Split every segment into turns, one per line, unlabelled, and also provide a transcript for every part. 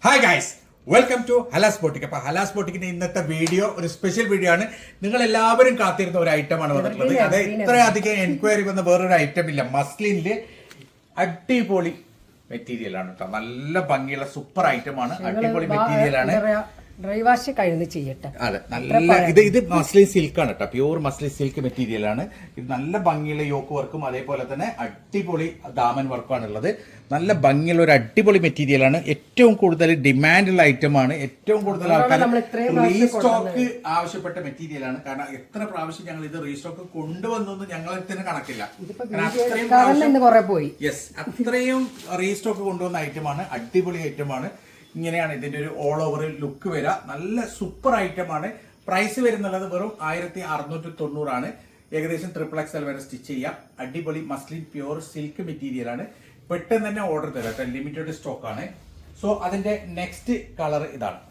Hi guys, welcome to Halas boutique. അപ്പൊ ഹലാസ് ബോട്ടിക്കിന്റെ ഇന്നത്തെ വീഡിയോ ഒരു സ്പെഷ്യൽ വീഡിയോ ആണ്. നിങ്ങൾ എല്ലാവരും കാത്തിരുന്ന ഒരു ഐറ്റമാണ് വന്നിട്ടുള്ളത്. അത് ഇത്രയധികം എൻക്വയറി വന്ന വേറൊരു ഐറ്റം ഇല്ല. മസ്ലിനില് അടിപൊളി മെറ്റീരിയൽ ആണ് കേട്ടോ. നല്ല ഭംഗിയുള്ള സൂപ്പർ ഐറ്റം ആണ്. അടിപൊളി മെറ്റീരിയൽ ആണ്.
ഡ്രൈ വാഷ് കഴിഞ്ഞ് ചെയ്യട്ടെ.
അതെ, നല്ല ഇത് മസ്ലിൻ സിൽക്ക് ആണ് കേട്ടോ. പ്യൂർ മസ്ലിൻ സിൽക്ക് മെറ്റീരിയൽ ആണ്. ഇത് നല്ല ഭംഗിയുള്ള യോക്ക് വർക്കും അതേപോലെ തന്നെ അടിപൊളി ദാമൻ വർക്കാണ് ഉള്ളത്. നല്ല ഭംഗിയുള്ള ഒരു അടിപൊളി മെറ്റീരിയൽ ആണ്. ഏറ്റവും കൂടുതൽ ഡിമാൻഡുള്ള ഐറ്റം ആണ്. ഏറ്റവും കൂടുതൽ ആൾക്കാർ റീസ്റ്റോക്ക് ആവശ്യപ്പെട്ട മെറ്റീരിയൽ ആണ്. കാരണം എത്ര പ്രാവശ്യം ഞങ്ങൾ ഇത് റീസ്റ്റോക്ക് കൊണ്ടുവന്നൊന്നും ഞങ്ങളെ തന്നെ കണക്കില്ല. യെസ്, അത്രയും റീസ്റ്റോക്ക് കൊണ്ടുവന്ന ഐറ്റം ആണ്. അടിപൊളി ഐറ്റം ആണ്. ഇങ്ങനെയാണ് ഇതിന്റെ ഒരു ഓൾ ഓവർ ലുക്ക് വരിക. നല്ല സൂപ്പർ ഐറ്റം ആണ്. പ്രൈസ് വരുന്നുള്ളത് വെറും 1690 ആണ്. ഏകദേശം XXL വരെ സ്റ്റിച്ച് ചെയ്യാം. അടിപൊളി മസ്ലിൻ പ്യൂർ സിൽക്ക് മെറ്റീരിയൽ ആണ്. പെട്ടെന്ന് തന്നെ ഓർഡർ തരാം. ലിമിറ്റഡ് സ്റ്റോക്ക് ആണ്. സോ അതിന്റെ നെക്സ്റ്റ് കളർ ഇതാണ്.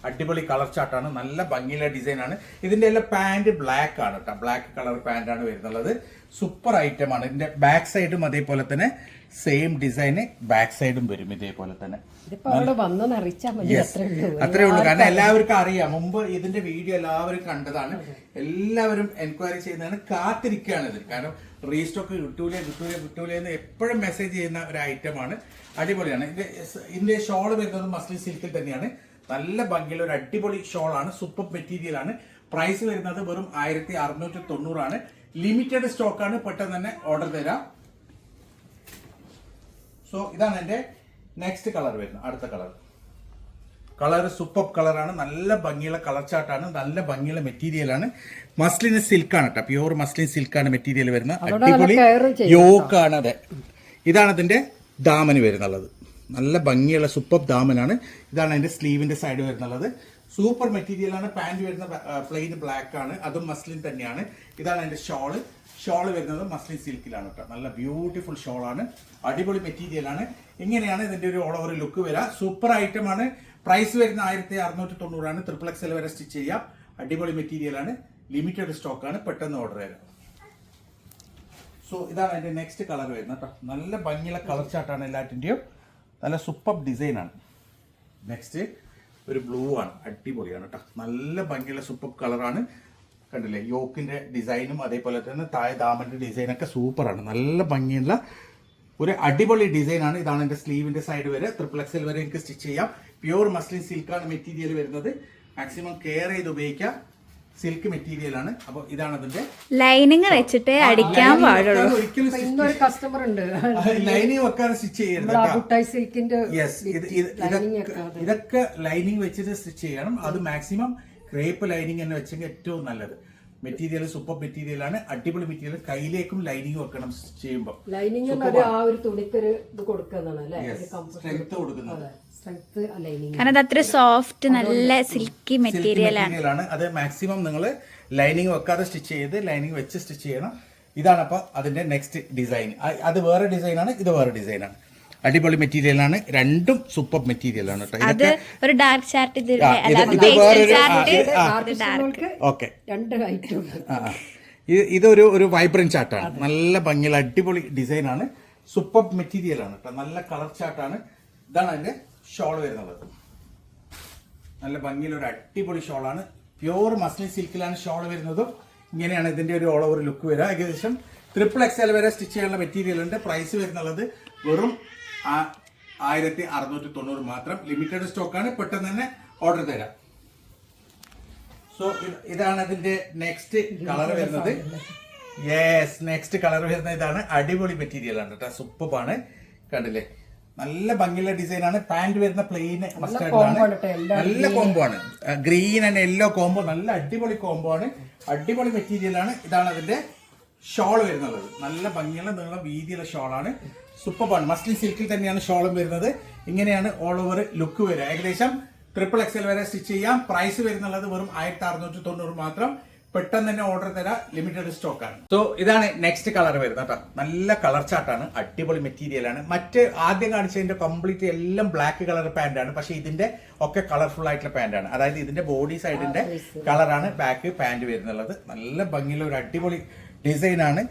അടിപൊളി കളർ ചാർട്ടാണ്. നല്ല ഭംഗിയുള്ള ഡിസൈൻ ആണ്. ഇതിന്റെ എല്ലാം പാന്റ് ബ്ലാക്ക് ആണ് കേട്ടോ. ബ്ലാക്ക് കളർ പാന്റ് ആണ് വരുന്നുള്ളത്. സൂപ്പർ ഐറ്റം ആണ്. ഇതിന്റെ ബാക്ക് സൈഡും അതേപോലെ തന്നെ സെയിം ഡിസൈന് ബാക്ക് സൈഡും വരും ഇതേപോലെ തന്നെ. അത്രേ ഉള്ളൂ. കാരണം എല്ലാവർക്കും അറിയാം. മുമ്പ് ഇതിന്റെ വീഡിയോ എല്ലാവരും കണ്ടതാണ്. എല്ലാവരും എൻക്വയറി ചെയ്യുന്നതാണ്. കാത്തിരിക്കുകയാണ് ഇത്. കാരണം റീസ്റ്റോക്ക് കിട്ടൂലേ എന്ന് എപ്പോഴും മെസ്സേജ് ചെയ്യുന്ന ഒരു ഐറ്റം ആണ്. അടിപൊളിയാണ്. ഇതിന്റെ ഷോൾ വരുന്നത് മസ്ലിൻ സിൽക്കിൽ തന്നെയാണ്. നല്ല ഭംഗിയുള്ള ഒരു അടിപൊളി ഷോൾ ആണ്. സൂപ്പർ മെറ്റീരിയൽ ആണ്. പ്രൈസ് വരുന്നത് വെറും 1690 ആണ്. ലിമിറ്റഡ് സ്റ്റോക്ക് ആണ്. പെട്ടെന്ന് തന്നെ ഓർഡർ തരാം. സോ ഇതാണ് എന്റെ നെക്സ്റ്റ് കളർ വരുന്നത്. അടുത്ത കളർ സൂപ്പർ കളറാണ്. നല്ല ഭംഗിയുള്ള കളർ ചാർട്ടാണ്. നല്ല ഭംഗിയുള്ള മെറ്റീരിയൽ ആണ്. മസ്ലിൻ സിൽക്ക് ആണ് കേട്ടോ. പ്യൂർ മസ്ലിൻ സിൽക്ക് ആണ് മെറ്റീരിയൽ വരുന്നത്. അടിപൊളി യോക്കാണ്. അതെ, ഇതാണ് അതിന്റെ ദാമന് വരുന്നുള്ളത്. നല്ല ഭംഗിയുള്ള സൂപ്പർ ദാമനാണ്. ഇതാണ് അതിന്റെ സ്ലീവിന്റെ സൈഡ് വരുന്നുള്ളത്. സൂപ്പർ മെറ്റീരിയൽ ആണ്. പാന്റ് വരുന്ന പ്ലെയിൻ ബ്ലാക്ക് ആണ്. അതും മസ്ലിൻ തന്നെയാണ്. ഇതാണ് അതിന്റെ ഷോള് വരുന്നത് മസ്ലിൻ സിൽക്കിലാണ് കേട്ടോ. നല്ല ബ്യൂട്ടിഫുൾ ഷോൾ ആണ്. അടിപൊളി മെറ്റീരിയൽ ആണ്. ഇങ്ങനെയാണ് ഇതിന്റെ ഒരു ഓൾ ഓവർ ലുക്ക് വരിക. സൂപ്പർ ഐറ്റം ആണ്. പ്രൈസ് വരുന്ന 1690 ആണ്. XXL വരെ സ്റ്റിച്ച് ചെയ്യാം. അടിപൊളി മെറ്റീരിയൽ ആണ്. ലിമിറ്റഡ് സ്റ്റോക്ക് ആണ്. പെട്ടെന്ന് ഓർഡർ ചെയ്യാം. സോ ഇതാണ് അതിന്റെ നെക്സ്റ്റ് കളർ വരുന്നത് കേട്ടോ. നല്ല ഭംഗിയുള്ള കളർ ചാർട്ടാണ്. എല്ലാറ്റിന്റെയും നല്ല സൂപ്പർ ഡിസൈൻ ആണ്. നെക്സ്റ്റ് ഒരു ബ്ലൂ ആണ്. അടിപൊളിയാണ് കേട്ടോ. നല്ല ഭംഗിയുള്ള സൂപ്പർ കളറാണ്. കണ്ടില്ലേ, യോക്കിന്റെ ഡിസൈനും അതേപോലെ തന്നെ താഴെ ദാമന്റെ ഡിസൈനൊക്കെ സൂപ്പറാണ്. നല്ല ഭംഗിയുള്ള ഒരു അടിപൊളി ഡിസൈൻ ആണ്. ഇതാണ് എന്റെ സ്ലീവിന്റെ സൈഡ് വരെ. XXL വരെ എനിക്ക് സ്റ്റിച്ച് ചെയ്യാം. പ്യൂർ മസ്ലിൻ സിൽക്കാണ് മെറ്റീരിയൽ വരുന്നത്. മാക്സിമം കെയർ ചെയ്ത് ഉപയോഗിക്കാം. സിൽക്ക് മെറ്റീരിയൽ ആണ്. അപ്പൊ ഇതാണ് അതിന്റെ ലൈനിങ് വെച്ചിട്ട് അടിക്കാൻ പാടുള്ളൂ. ഒരിക്കലും കസ്റ്റമർ ഉണ്ട് ലൈനിങ് വെക്കാതെ സ്റ്റിച്ച് ചെയ്യരുത്. യെസ്, ഇതൊക്കെ ലൈനിങ് വെച്ചിട്ട് സ്റ്റിച്ച് ചെയ്യണം. അത് മാക്സിമം ക്രേപ്പ് ലൈനിങ് തന്നെ വെച്ചെങ്കിൽ ഏറ്റവും നല്ലത്. മെറ്റീരിയൽ സൂപ്പർ മെറ്റീരിയൽ ആണ്. അടിപൊളി മെറ്റീരിയൽ. കയ്യിലേക്കും ലൈനിങ് വെക്കണം ചെയ്യുമ്പോൾ. സ്ട്രെങ്ത് കൊടുക്കുന്നത്.
കാരണം അത് അത്ര സോഫ്റ്റ് നല്ല സിൽക്കി മെറ്റീരിയൽ
ആണ്. അത് മാക്സിമം നിങ്ങൾ ലൈനിങ് വെക്കാതെ സ്റ്റിച്ച് ചെയ്ത് ലൈനിങ് വെച്ച് സ്റ്റിച്ച് ചെയ്യണം. ഇതാണ് അപ്പൊ അതിന്റെ നെക്സ്റ്റ് ഡിസൈൻ. അത് വേറെ ഡിസൈനാണ്, ഇത് വേറെ ഡിസൈനാണ്. അടിപൊളി മെറ്റീരിയൽ ആണ്. രണ്ടും സൂപ്പർ മെറ്റീരിയൽ ആണ് കേട്ടോ.
ഇത് ഒരു ഡാർക്ക് ചാർട്ട്,
ഇതൊരു വൈബ്രന്റ് ചാർട്ടാണ്. നല്ല ഭംഗിയുള്ള അടിപൊളി ഡിസൈൻ ആണ്. സൂപ്പർ മെറ്റീരിയൽ ആണ് കേട്ടോ. നല്ല കളർ ചാർട്ടാണ്. ഇതാണ് അതിന്റെ ഷോൾ വരുന്നത്. നല്ല ഭംഗിയുള്ള ഒരു അടിപൊളി ഷോളാണ്. പ്യൂർ മസ്ലിൻ സിൽക്കിലാണ് ഷോൾ വരുന്നത്. ഇങ്ങനെയാണ് ഇതിന്റെ ഒരു ഓൾ ഓവർ ലുക്ക് വരിക. ഏകദേശം XXL വരെ സ്റ്റിച്ച് ചെയ്യാനുള്ള മെറ്റീരിയൽ ഉണ്ട്. പ്രൈസ് വരുന്നുള്ളത് വെറും 1690 മാത്രം. ലിമിറ്റഡ് സ്റ്റോക്കാണ്. പെട്ടെന്ന് തന്നെ ഓർഡർ തരാം. സോ ഇതാണ് അതിന്റെ നെക്സ്റ്റ് കളർ വരുന്നത്. യെസ്, നെക്സ്റ്റ് കളർ വരുന്നത് ഇതാണ്. അടിപൊളി മെറ്റീരിയൽ ആണ് കേട്ടോ. സൂപ്പറാണ്. കണ്ടില്ലേ, നല്ല ഭംഗിയുള്ള ഡിസൈൻ ആണ്. പാന്റ് വരുന്ന പ്ലെയിൻ മസ്റ്റാർഡിലാണ്. നല്ല കോംബോ ആണ്. Green and yellow combo. നല്ല അടിപൊളി കോംബോ ആണ്. അടിപൊളി മെറ്റീരിയൽ ആണ്. ഇതാണ് അതിന്റെ ഷോൾ വരുന്നത്. നല്ല ഭംഗിയുള്ള നീളം വീതിയുള്ള ഷോളാണ്. സൂപ്പറാണ്. മസ്ലിൻ സിൽക്കിൽ തന്നെയാണ് ഷോളും വരുന്നത്. ഇങ്ങനെയാണ് ഓൾ ഓവർ ലുക്ക് വരിക. ഏകദേശം XXL വരെ സ്റ്റിച്ച് ചെയ്യാം. പ്രൈസ് വരുന്നുള്ളത് വെറും 1690 മാത്രം. പെട്ടെന്ന് തന്നെ ഓർഡർ തരാം. ലിമിറ്റഡ് സ്റ്റോക്ക് ആണ്. സോ ഇതാണ് നെക്സ്റ്റ് കളർ വരുന്നത് കേട്ടോ. നല്ല കളർ ചാർട്ടാണ്. അടിപൊളി മെറ്റീരിയൽ ആണ്. മറ്റ് ആദ്യം കാണിച്ചതിന്റെ കംപ്ലീറ്റ് എല്ലാം ബ്ലാക്ക് കളർ പാന്റ് ആണ്. പക്ഷെ ഇതിന്റെ ഒക്കെ കളർഫുൾ ആയിട്ടുള്ള പാന്റ് ആണ്. അതായത് ഇതിന്റെ ബോഡി സൈഡിന്റെ കളറാണ് ബാക്ക് പാന്റ് വരുന്നുള്ളത്. നല്ല ഭംഗിയുള്ള ഒരു അടിപൊളി ഡിസൈൻ ആണ്.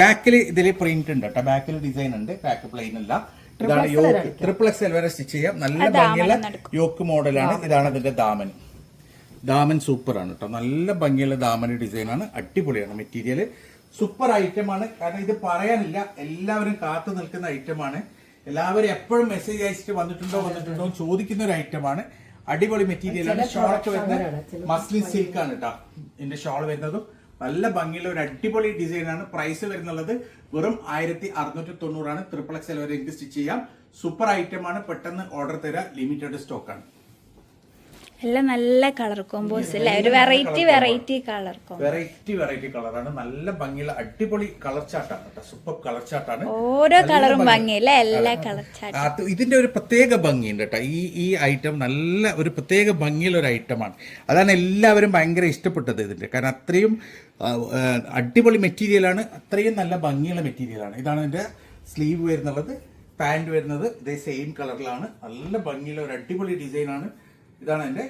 ബാക്കിൽ ഇതിൽ പ്രിന്റ് ഉണ്ട് കേട്ടോ. ബാക്കിൽ ഡിസൈൻ ഉണ്ട്. ബാക്ക് പ്ലെയിൻ അല്ല. ഇതാണ് യോക്ക്, ട്രിപ്പിൾ എക്സൽ വരെ സ്റ്റിച്ച് ചെയ്യാം. നല്ല ഭംഗിയുള്ള യോക്ക് മോഡലാണ്. ഇതാണ് അതിന്റെ ദാമൻ. ദാമൻ സൂപ്പർ ആണ് കേട്ടോ, നല്ല ഭംഗിയുള്ള ദാമൻ ഡിസൈനാണ്, അടിപൊളിയാണ്. മെറ്റീരിയൽ സൂപ്പർ ഐറ്റമാണ്. കാരണം ഇത് പറയാനില്ല, എല്ലാവരും കാത്തു നിൽക്കുന്ന ഐറ്റമാണ്. എല്ലാവരും എപ്പോഴും മെസ്സേജ് അയച്ചിട്ട് വന്നിട്ടുണ്ടോ ചോദിക്കുന്ന ഒരു ഐറ്റമാണ്. അടിപൊളി മെറ്റീരിയലാണ്. ഷോളൊക്കെ വരുന്നത് മസ്ലിൻ സിൽക്ക് ആണ് കേട്ടോ. ഇതിന്റെ ഷോൾ വരുന്നതും നല്ല ഭംഗിയുള്ള ഒരു അടിപൊളി ഡിസൈനാണ്. പ്രൈസ് വരുന്നുള്ളത് വെറും 1690 ട്രിപ്പിൾ എക്സൽ വരെ എനിക്ക് സ്റ്റിച്ച് ചെയ്യാം. സൂപ്പർ ഐറ്റമാണ്. പെട്ടെന്ന് ഓർഡർ തരാം, ലിമിറ്റഡ് സ്റ്റോക്ക് ആണ്.
എല്ലാം നല്ല കളർ കോമ്പോസ് അല്ലേ, ഒരു വെറൈറ്റി കളർ കോമ്പോ,
വെറൈറ്റി കളറാണ്. നല്ല ഭംഗിയുള്ള അടിപൊളി കളർ ചാർട്ടാണ് കേട്ടോ, സൂപ്പർ കളർ ചാർട്ടാണ്.
ഓരോ കളറും ഭംഗിയല്ലേ, എല്ലാ കളർ ചാർട്ട്.
ഇതിന്റെ ഒരു പ്രത്യേക ഭംഗിയുണ്ട് കേട്ടോ. ഈ ഐറ്റം നല്ല ഒരു പ്രത്യേക ഭംഗിയുള്ള ഒരു ഐറ്റമാണ്. അതാണ് എല്ലാവരും ഭയങ്കര ഇഷ്ടപ്പെട്ടത് ഇതിന്റെ. കാരണം അത്രയും അടിപൊളി മെറ്റീരിയലാണ്, അത്രയും നല്ല ഭംഗിയുള്ള മെറ്റീരിയലാണ്. ഇതാണ് ഇതിന്റെ സ്ലീവ് വരുന്നുള്ളത്. പാന്റ് വരുന്നത് ഇതേ സെയിം കളറിലാണ്. നല്ല ഭംഗിയുള്ള ഒരു അടിപൊളി ഡിസൈനാണ്. ഇതാണ് എന്റെ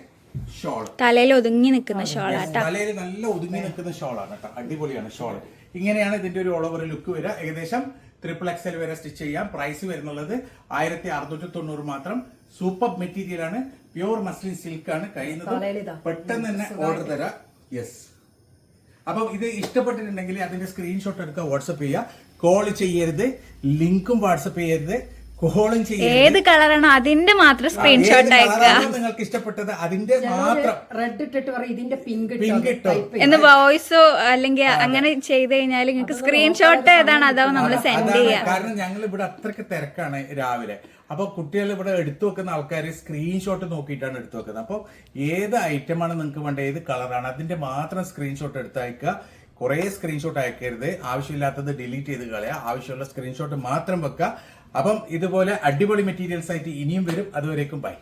ഷോൾ.
തലയിൽ ഒതുങ്ങി നിൽക്കുന്ന ഷോളാട്ടോ.
തലയിൽ നല്ല ഒതുങ്ങി നിൽക്കുന്ന ഷോളാണ് കേട്ടോ, അടിപൊളിയാണ് ഷോൾ. ഇങ്ങനെയാണ് ഇതിന്റെ ഒരു ഓൾ ഓവർ ലുക്ക് വരിക. ഏകദേശം ട്രിപ്പിൾ എക്സൽ വരെ സ്റ്റിച്ച് ചെയ്യാം. പ്രൈസ് വരുന്നുള്ളത് 1690 മാത്രം. സൂപ്പർ മെറ്റീരിയൽ ആണ്, പ്യൂർ മസ്ലിൻ സിൽക്ക് ആണ്. കഴിയുന്നത് പെട്ടെന്ന് തന്നെ ഓർഡർ തരാം. യെസ്. അപ്പം ഇത് ഇഷ്ടപ്പെട്ടിട്ടുണ്ടെങ്കിൽ അതിന്റെ സ്ക്രീൻഷോട്ട് എടുക്കുക, വാട്സപ്പ് ചെയ്യുക. കോൾ ചെയ്യരുത്, ലിങ്കും വാട്സപ്പ് ചെയ്യരുത്, കോളും ചെയ്യരുത്.
ഏത് കളറാണോ അതിന്റെ മാത്രം സ്ക്രീൻഷോട്ട് അയക്കുക.
നിങ്ങൾക്ക് ഇഷ്ടപ്പെട്ടത് അതിന്റെ മാത്രം.
റെഡ് ഇട്ടിട്ട് പറയും ഇതിന്റെ പിങ്ക്
ഇട്ടോ
എന്ന് വോയിസോ അല്ലെങ്കിൽ അങ്ങനെ ചെയ്ത് കഴിഞ്ഞാൽ നിങ്ങൾക്ക് സ്ക്രീൻഷോട്ട് ഏതാണ് അതാവും നമ്മൾ സെൻഡ് ചെയ്യാം.
കാരണം ഞങ്ങൾ ഇവിടെ അത്രയ്ക്ക് തിരക്കാണ് രാവിലെ. അപ്പൊ കുട്ടികൾ ഇവിടെ എടുത്തു വെക്കുന്ന ആൾക്കാർ സ്ക്രീൻഷോട്ട് നോക്കിയിട്ടാണ് എടുത്തു വെക്കുന്നത്. അപ്പോൾ ഏത് ഐറ്റമാണ് നിങ്ങൾക്ക് വേണ്ടത്, ഏത് കളറാണ് അതിന്റെ മാത്രം സ്ക്രീൻഷോട്ട് എടുത്ത് അയക്കുക. കുറെ സ്ക്രീൻഷോട്ട് അയക്കരുത്, ആവശ്യമില്ലാത്തത് ഡിലീറ്റ് ചെയ്ത് കളയുക. ആവശ്യമുള്ള സ്ക്രീൻഷോട്ട് മാത്രം വെക്കുക. അപ്പം ഇതുപോലെ അടിപൊളി മെറ്റീരിയൽസ് ആയിട്ട് ഇനിയും വരും. അതുവരേക്കും ബൈ.